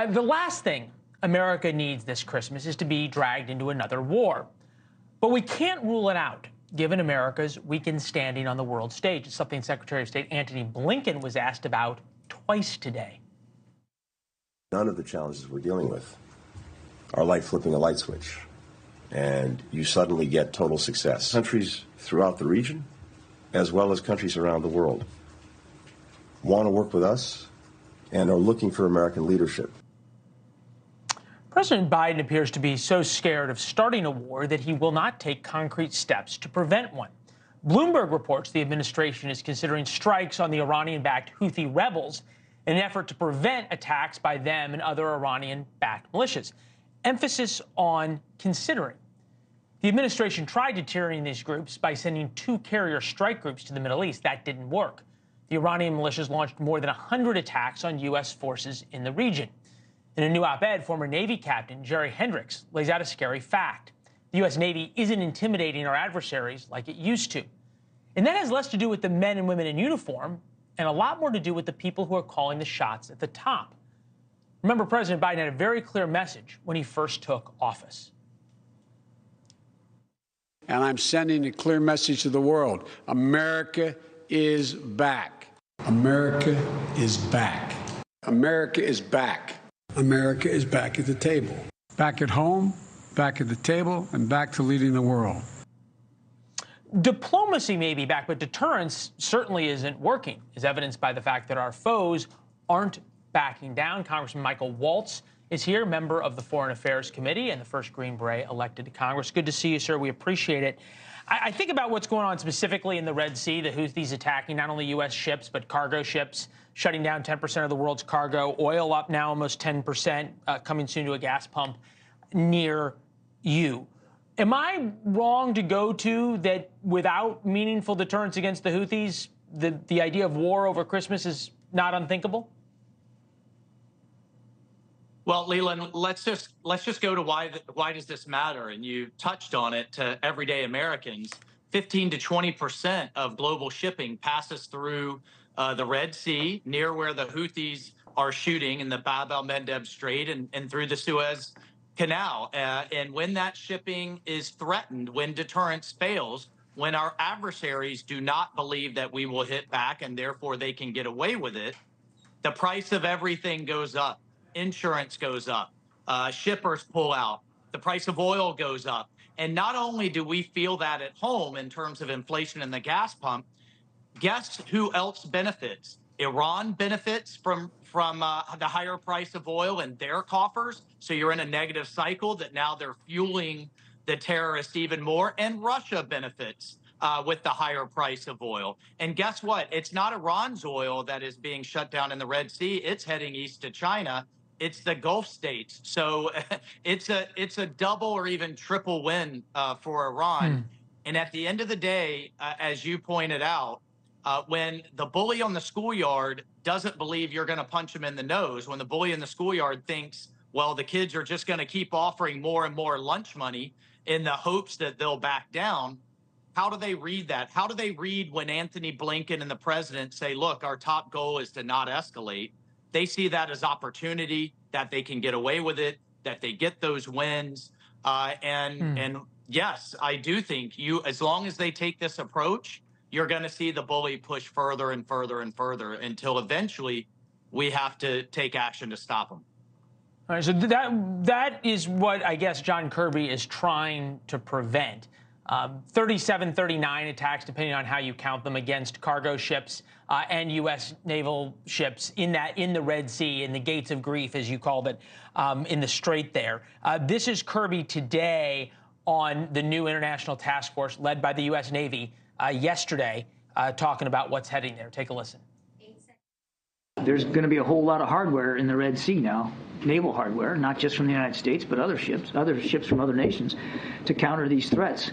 The last thing America needs this Christmas is to be dragged into another war. But we can't rule it out, given America's weakened standing on the world stage. It's something Secretary of State Antony Blinken was asked about twice today. None of the challenges we're dealing with are like flipping a light switch, and you suddenly get total success. Countries throughout the region, as well as countries around the world, want to work with us and are looking for American leadership. President Biden appears to be so scared of starting a war that he will not take concrete steps to prevent one. Bloomberg reports the administration is considering strikes on the Iranian-backed Houthi rebels in an effort to prevent attacks by them and other Iranian-backed militias. Emphasis on considering. The administration tried deterring these groups by sending 2 carrier strike groups to the Middle East. That didn't work. The Iranian militias launched more than 100 attacks on U.S. forces in the region. In a new op-ed, former Navy Captain Jerry Hendricks lays out a scary fact. The U.S. Navy isn't intimidating our adversaries like it used to. And that has less to do with the men and women in uniform and a lot more to do with the people who are calling the shots at the top. Remember, President Biden had a very clear message when he first took office. And I'm sending a clear message to the world. America is back. America is back. America is back. America is back at the table. Back at home, back at the table, and back to leading the world. Diplomacy may be back, but deterrence certainly isn't working, as evidenced by the fact that our foes aren't backing down. Congressman Michael Waltz is here, member of the Foreign Affairs Committee and the first Green Beret elected to Congress. Good to see you, sir. We appreciate it. I think about what's going on specifically in the Red Sea, the Houthis attacking not only U.S. ships, but cargo ships, shutting down 10% of the world's cargo, oil up now almost 10%, coming soon to a gas pump near you. Am I wrong to go to that without meaningful deterrence against the Houthis, the idea of war over Christmas is not unthinkable? Well, Leland, let's just go to why does this matter? And you touched on it to everyday Americans. 15 to 20% of global shipping passes through the Red Sea, near where the Houthis are shooting in the Bab el-Mandeb Strait and through the Suez Canal. And when that shipping is threatened, when deterrence fails, when our adversaries do not believe that we will hit back and therefore they can get away with it, the price of everything goes up. Insurance goes up, shippers pull out, the price of oil goes up. And not only do we feel that at home in terms of inflation in the gas pump, guess who else benefits? Iran benefits from the higher price of oil in their coffers. So you're in a negative cycle that now they're fueling the terrorists even more. And Russia benefits with the higher price of oil. And guess what? It's not Iran's oil that is being shut down in the Red Sea. It's heading east to China. It's the Gulf states. So it's a double or even triple win for Iran. And at the end of the day, as you pointed out, when the bully on the schoolyard doesn't believe you're going to punch him in the nose, when the bully in the schoolyard thinks, well, the kids are just going to keep offering more and more lunch money in the hopes that they'll back down, how do they read that? How do they read when Antony Blinken and the president say, look, our top goal is to not escalate? They see that as opportunity, that they can get away with it, that they get those wins. And yes, I do think as long as they take this approach, you're going to see the bully push further and further and further until eventually we have to take action to stop them. All right, so that is what I guess John Kirby is trying to prevent. 37, 39 attacks, depending on how you count them, against cargo ships and U.S. naval ships in the Red Sea, in the Gates of Grief, as you called it, in the Strait there. This is Kirby today on the new international task force led by the U.S. Navy yesterday, talking about what's heading there. Take a listen. There's going to be a whole lot of hardware in the Red Sea now, naval hardware, not just from the United States, but other ships from other nations, to counter these threats.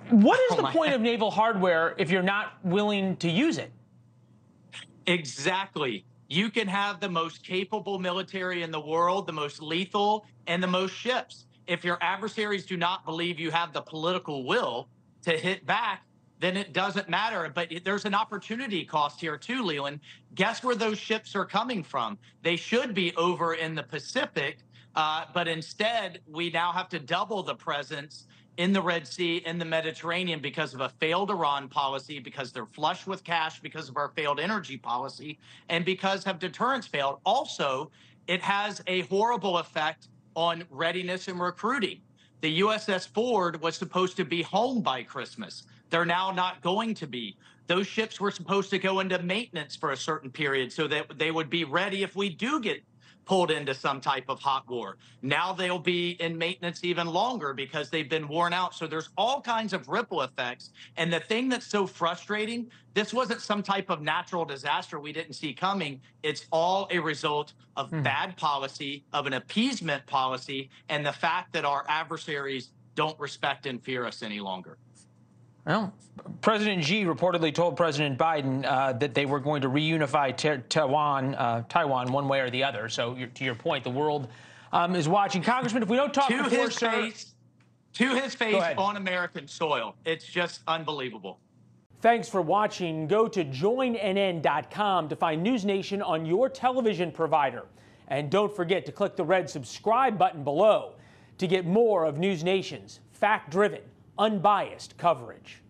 What is the point of naval hardware if you're not willing to use it? Exactly. You can have the most capable military in the world, the most lethal, and the most ships. If your adversaries do not believe you have the political will to hit back, then it doesn't matter. But there's an opportunity cost here too, Leland. Guess where those ships are coming from? They should be over in the Pacific, but instead we now have to double the presence in the Red Sea, in the Mediterranean, because of a failed Iran policy, because they're flush with cash, because of our failed energy policy, and because of deterrence failed. Also, it has a horrible effect on readiness and recruiting. The USS Ford was supposed to be home by Christmas. They're now not going to be. Those ships were supposed to go into maintenance for a certain period so that they would be ready if we do get pulled into some type of hot war. Now they'll be in maintenance even longer because they've been worn out. So there's all kinds of ripple effects. And the thing that's so frustrating, this wasn't some type of natural disaster we didn't see coming. It's all a result of bad policy, of an appeasement policy, and the fact that our adversaries don't respect and fear us any longer. Well, President Xi reportedly told President Biden that they were going to reunify Taiwan one way or the other. So to your point, the world is watching. Congressman, if we don't talk before, to his face on American soil. It's just unbelievable. Thanks for watching. Go to joinnn.com to find NewsNation on your television provider. And don't forget to click the red subscribe button below to get more of NewsNation's fact-driven, unbiased coverage.